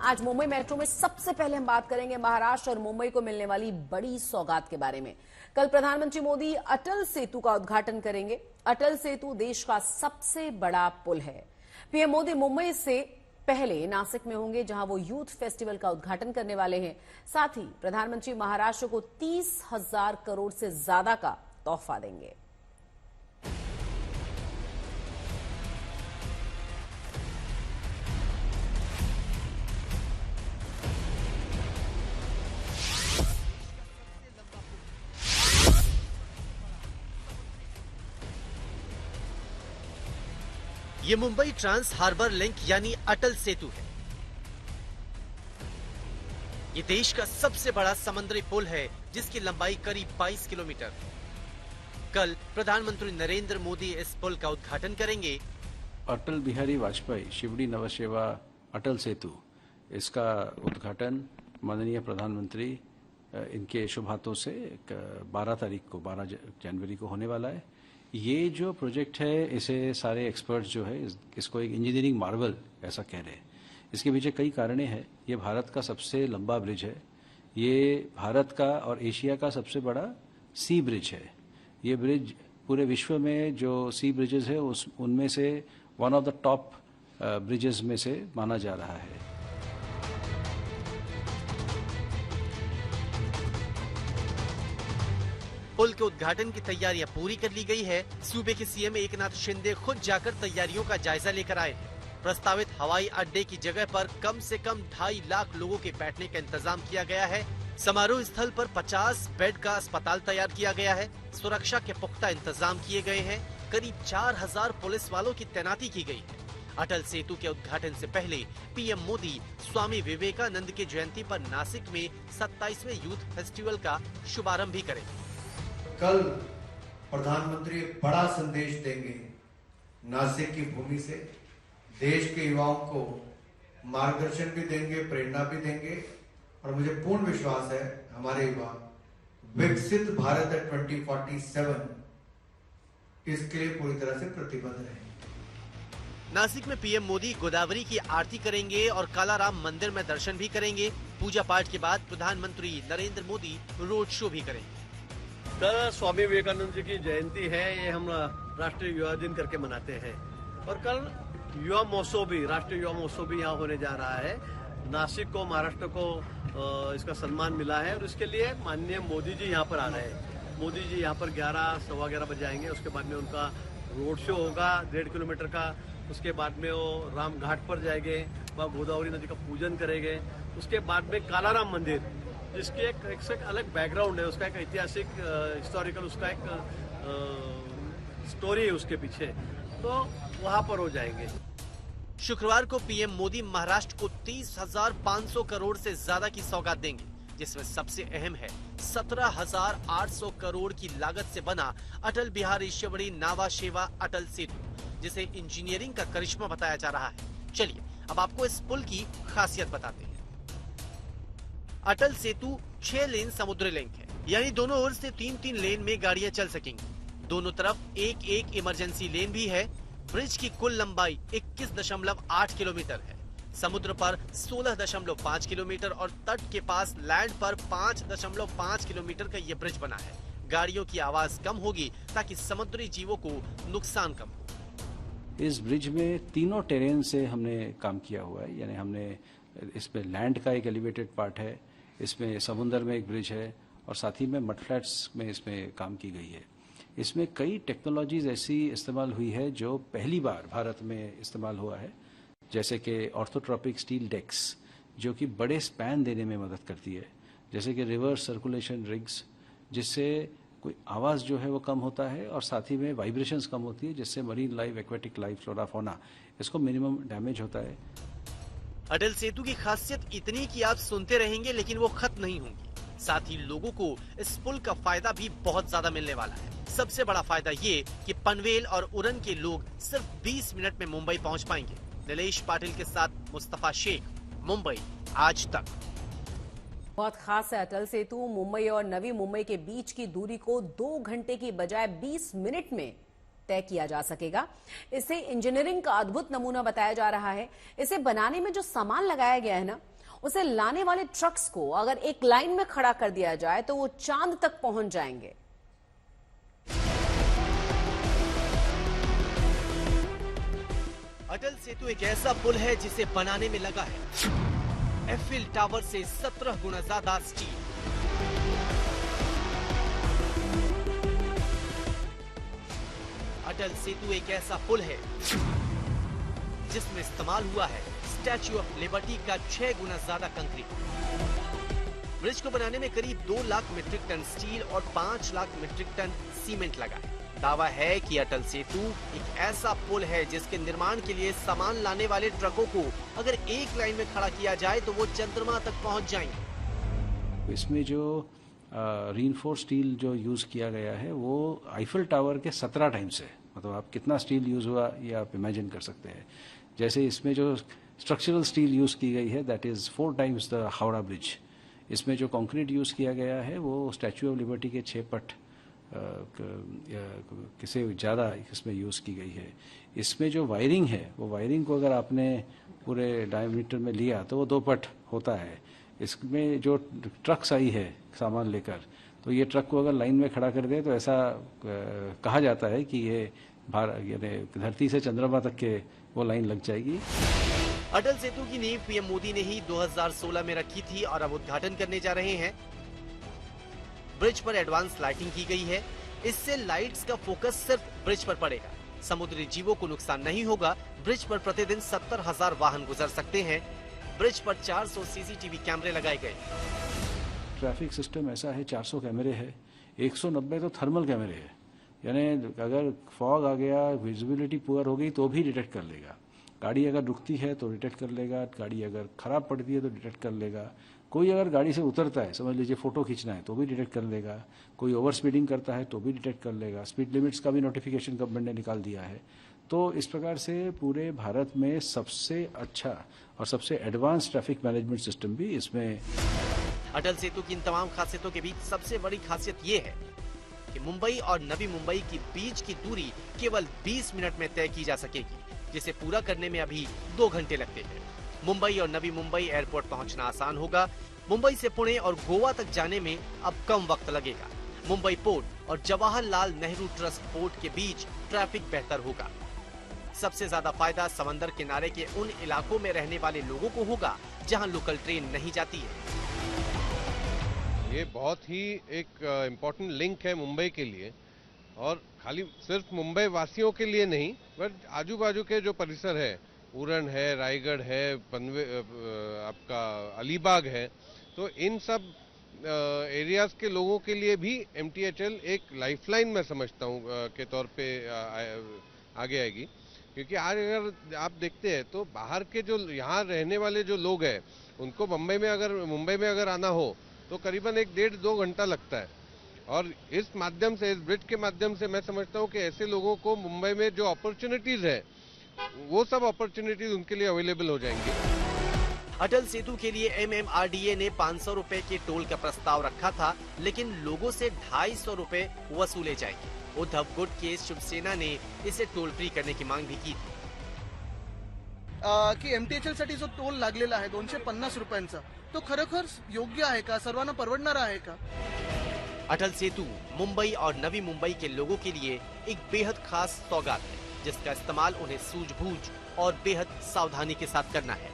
आज मुंबई मेट्रो में सबसे पहले हम बात करेंगे महाराष्ट्र और मुंबई को मिलने वाली बड़ी सौगात के बारे में। कल प्रधानमंत्री मोदी अटल सेतु का उद्घाटन करेंगे। अटल सेतु देश का सबसे बड़ा पुल है। पीएम मोदी मुंबई से पहले नासिक में होंगे, जहां वो यूथ फेस्टिवल का उद्घाटन करने वाले हैं। साथ ही प्रधानमंत्री महाराष्ट्र को 30,000 करोड़ से ज्यादा का तोहफा देंगे। ये मुंबई ट्रांस हार्बर लिंक यानी अटल सेतु है। ये देश का सबसे बड़ा समुद्री पुल है, जिसकी लंबाई करीब 22 किलोमीटर। कल प्रधानमंत्री नरेंद्र मोदी इस पुल का उद्घाटन करेंगे। अटल बिहारी वाजपेयी शिवड़ी नवसेवा अटल सेतु, इसका उद्घाटन माननीय प्रधानमंत्री इनके शुभ हाथों से 12 जनवरी को होने वाला है। ये जो प्रोजेक्ट है, इसे सारे एक्सपर्ट्स जो है इसको एक इंजीनियरिंग मार्वल ऐसा कह रहे हैं। इसके पीछे कई कारणें हैं। ये भारत का सबसे लंबा ब्रिज है। ये भारत का और एशिया का सबसे बड़ा सी ब्रिज है। ये ब्रिज पूरे विश्व में जो सी ब्रिजेस है उनमें से one of the top bridges में से माना जा रहा है। पुल के उद्घाटन की तैयारियां पूरी कर ली गई है। सूबे के सीएम एकनाथ शिंदे खुद जाकर तैयारियों का जायजा लेकर आए हैं। प्रस्तावित हवाई अड्डे की जगह पर कम से कम 2.5 लाख लोगों के बैठने का इंतजाम किया गया है। समारोह स्थल पर 50 बेड का अस्पताल तैयार किया गया है। सुरक्षा के पुख्ता इंतजाम किए गए हैं। करीब 4000 पुलिस वालों की तैनाती की गई है। अटल सेतु के उद्घाटन से पहले पीएम मोदी स्वामी विवेकानंद की जयंती पर नासिक में 27वें यूथ फेस्टिवल का शुभारंभ भी करेंगे। कल प्रधानमंत्री एक बड़ा संदेश देंगे। नासिक की भूमि से देश के युवाओं को मार्गदर्शन भी देंगे, प्रेरणा भी देंगे, और मुझे पूर्ण विश्वास है हमारे युवा विकसित भारत 2047 इसके लिए पूरी तरह से प्रतिबद्ध रहेंगे। नासिक में पीएम मोदी गोदावरी की आरती करेंगे और कालाराम मंदिर में दर्शन भी करेंगे। पूजा पाठ के बाद प्रधानमंत्री नरेंद्र मोदी रोड शो भी करेंगे। कल स्वामी विवेकानंद जी की जयंती है। ये हम राष्ट्रीय युवा दिन करके मनाते हैं, और कल युवा महोत्सव भी, राष्ट्रीय युवा महोत्सव भी यहाँ होने जा रहा है। नासिक को, महाराष्ट्र को इसका सम्मान मिला है, और इसके लिए माननीय मोदी जी यहाँ पर आ रहे हैं। मोदी जी यहाँ पर 11, 11:15 बजे आएंगे। उसके बाद में उनका रोड शो होगा 1.5 किलोमीटर का। उसके बाद में वो राम घाट पर जाएंगे, वहाँ गोदावरी नदी का पूजन करेंगे। उसके बाद में कालाराम मंदिर, जिसकी एक अलग बैकग्राउंड है, उसका एक ऐतिहासिक हिस्टोरिकल उसका एक स्टोरी है उसके पीछे, तो वहां पर हो जाएंगे। शुक्रवार को पीएम मोदी महाराष्ट्र को 30,500 करोड़ से ज्यादा की सौगात देंगे, जिसमें सबसे अहम है 17,800 करोड़ की लागत से बना अटल बिहारी शिवड़ी नावा शेवा अटल सेतु, जिसे इंजीनियरिंग का करिश्मा बताया जा रहा है। चलिए अब आपको इस पुल की खासियत बताते हैं। अटल सेतु 6 लेन समुद्री लिंक है, यानी दोनों ओर से 3-3 लेन में गाड़ियां चल सकेंगी। दोनों तरफ एक इमरजेंसी लेन भी है। ब्रिज की कुल लंबाई 21.8 किलोमीटर है। समुद्र पर 16.5 किलोमीटर और तट के पास लैंड पर 5.5 किलोमीटर का ये ब्रिज बना है। गाड़ियों की आवाज कम होगी ताकि समुद्री जीवों को नुकसान कम हो। इस ब्रिज में तीनों टेरेन से हमने काम किया हुआ है, यानी हमने इसमें लैंड का एक एलिवेटेड पार्ट है, इसमें समुद्र में एक ब्रिज है, और साथ ही में मड फ्लैट्स में इसमें काम की गई है। इसमें कई टेक्नोलॉजीज ऐसी इस्तेमाल हुई है जो पहली बार भारत में इस्तेमाल हुआ है, जैसे कि ऑर्थोट्रॉपिक स्टील डेक्स, जो कि बड़े स्पैन देने में मदद करती है, जैसे कि रिवर्स सर्कुलेशन रिग्स, जिससे कोई आवाज़ जो है वो कम होता है, और साथ ही में वाइब्रेशंस कम होती है, जिससे marine life, aquatic life, flora fauna, इसको मिनिमम डैमेज होता है। अटल सेतु की खासियत इतनी कि आप सुनते रहेंगे लेकिन वो खत्म नहीं होंगी। साथ ही लोगों को इस पुल का फायदा भी बहुत ज्यादा मिलने वाला है। सबसे बड़ा फायदा ये कि पनवेल और उरन के लोग सिर्फ 20 मिनट में मुंबई पहुंच पाएंगे। नीलेश पाटिल के साथ मुस्तफा शेख, मुंबई आज तक। बहुत खास है अटल सेतु। मुंबई और नवी मुंबई के बीच की दूरी को 2 घंटे की बजाय 20 मिनट में तय किया जा सकेगा। इसे इंजीनियरिंग का अद्भुत नमूना बताया जा रहा है। इसे बनाने में जो सामान लगाया गया है ना, उसे लाने वाले ट्रक्स को अगर एक लाइन में खड़ा कर दिया जाए तो वो चांद तक पहुंच जाएंगे। अटल सेतु एक ऐसा पुल है जिसे बनाने में लगा है एफिल टावर से 17 गुना ज्यादा स्टील। अटल सेतु एक ऐसा पुल है जिसमें इस्तेमाल हुआ है स्टैच्यू ऑफ लिबर्टी का 6 गुना ज्यादा कंक्रीट। ब्रिज को बनाने में करीब 2 लाख मीट्रिक टन स्टील और 5 लाख मीट्रिक टन सीमेंट लगा है। दावा है कि अटल सेतु एक ऐसा पुल है जिसके निर्माण के लिए सामान लाने वाले ट्रकों को अगर एक लाइन में खड़ा किया जाए तो वो चंद्रमा तक पहुंच जाएंगे। इसमें जो रीइंफोर्स स्टील जो यूज किया गया है वो आईफिल टावर के 17 टाइम्स है। मतलब आप कितना स्टील यूज हुआ ये आप इमेजिन कर सकते हैं। जैसे इसमें जो स्ट्रक्चरल स्टील यूज की गई है that is 4 times the Howrah bridge. इसमें जो कंक्रीट यूज किया गया है वो स्टैच्यू ऑफ लिबर्टी के 6 पट किसी ज़्यादा इसमें यूज़ की गई है। इसमें जो वायरिंग है वो वायरिंग को अगर आपने पूरे डायमीटर में लिया तो वो 2 पट होता है। इसमें जो ट्रक्स आई है सामान लेकर तो ये ट्रक को अगर लाइन में खड़ा कर दे तो ऐसा कहा जाता है कि ये धरती से चंद्रमा तक के वो लाइन लग जाएगी। अटल सेतु की नींव पीएम मोदी ने ही 2016 में रखी थी और अब उद्घाटन करने जा रहे हैं। ब्रिज पर एडवांस लाइटिंग की गई है। इससे लाइट्स का फोकस सिर्फ ब्रिज पर पड़ेगा। समुद्री जीवों को नुकसान नहीं होगा। ब्रिज पर प्रतिदिन 70,000 वाहन गुजर सकते हैं। ब्रिज पर 400 सीसीटीवी कैमरे लगाए गए। ट्रैफिक सिस्टम ऐसा है 400 कैमरे है, 190 तो थर्मल कैमरे है। यानी अगर फॉग आ गया, विजिबिलिटी पुअर हो गई तो भी डिटेक्ट कर लेगा। गाड़ी अगर रुकती है तो डिटेक्ट कर लेगा, गाड़ी अगर खराब पड़ती है तो डिटेक्ट कर लेगा। कोई अगर गाड़ी से उतरता है, समझ लीजिए फोटो खींचना है तो भी डिटेक्ट कर लेगा। कोई ओवर स्पीडिंग करता है तो भी डिटेक्ट कर लेगा। स्पीड लिमिट्स का भी नोटिफिकेशन गवर्नमेंट ने निकाल दिया है। तो इस प्रकार से पूरे भारत में सबसे अच्छा और सबसे एडवांस ट्रैफिक मैनेजमेंट सिस्टम भी इसमें। अटल सेतु की इन तमाम खासियतों के बीच सबसे बड़ी खासियत ये है कि मुंबई और नवी मुंबई के बीच की दूरी केवल 20 मिनट में तय की जा सकेगी, जिसे पूरा करने में अभी 2 घंटे लगते हैं। मुंबई और नवी मुंबई एयरपोर्ट पहुंचना आसान होगा। मुंबई से पुणे और गोवा तक जाने में अब कम वक्त लगेगा। मुंबई पोर्ट और जवाहरलाल नेहरू ट्रस्ट पोर्ट के बीच ट्रैफिक बेहतर होगा। सबसे ज्यादा फायदा समंदर किनारे के उन इलाकों में रहने वाले लोगों को होगा जहां लोकल ट्रेन नहीं जाती है। ये बहुत ही एक इम्पोर्टेंट लिंक है मुंबई के लिए, और खाली सिर्फ मुंबई वासियों के लिए नहीं, बट आजू बाजू के जो परिसर है, उरण है, रायगढ़ है, आपका अलीबाग है, तो इन सब एरियाज के लोगों के लिए भी MTHL एक लाइफलाइन मैं समझता हूँ के तौर पे आगे आएगी। क्योंकि आज अगर आप देखते हैं तो बाहर के जो यहाँ रहने वाले जो लोग हैं उनको मुंबई में अगर आना हो तो करीबन 1-1.5-2 घंटा लगता है। और इस माध्यम से, इस ब्रिज के माध्यम से मैं समझता हूँ कि ऐसे लोगों को मुंबई में जो अपॉर्चुनिटीज है वो सब अपॉर्चुनिटीज उनके लिए अवेलेबल हो जाएंगी। अटल सेतु के लिए MMRDA ने 500 रुपए के टोल का प्रस्ताव रखा था, लेकिन लोगों से 250 रुपए वसूले जाएंगे। उद्धव गुट के शिवसेना ने इसे टोल फ्री करने की मांग भी की थी। की MTHL साठी जो टोल लागलेला आहे 250 रुपयांचा, तो खरोखर योग्य आहे का, सर्वांना परवडणारा आहे का? अटल सेतु मुंबई और नवी मुंबई के लोगों के लिए एक बेहद खास सौगात है, जिसका इस्तेमाल उन्हें सूझबूझ और बेहद सावधानी के साथ करना है।